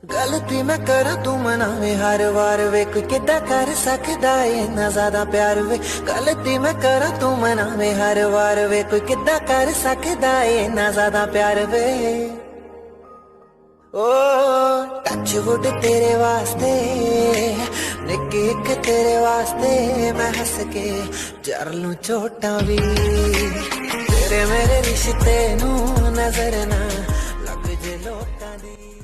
गलती मैं करा तू मनावे हर वार वे, कोई किदा कर सकदा है इन्ना ज्यादा प्यार वे। गलती मैं करा तू मनावे हर वार वे, कोई किदा कर सकदा है इन्ना ज्यादा प्यार वे। ओ टच वुड तेरे वास्ते, निक्की एक तेरे वास्ते, मैं हंस के जर लूं चोटां भी। तेरे मेरे रिश्ते नूं नजर ना लग जे लोकां दी।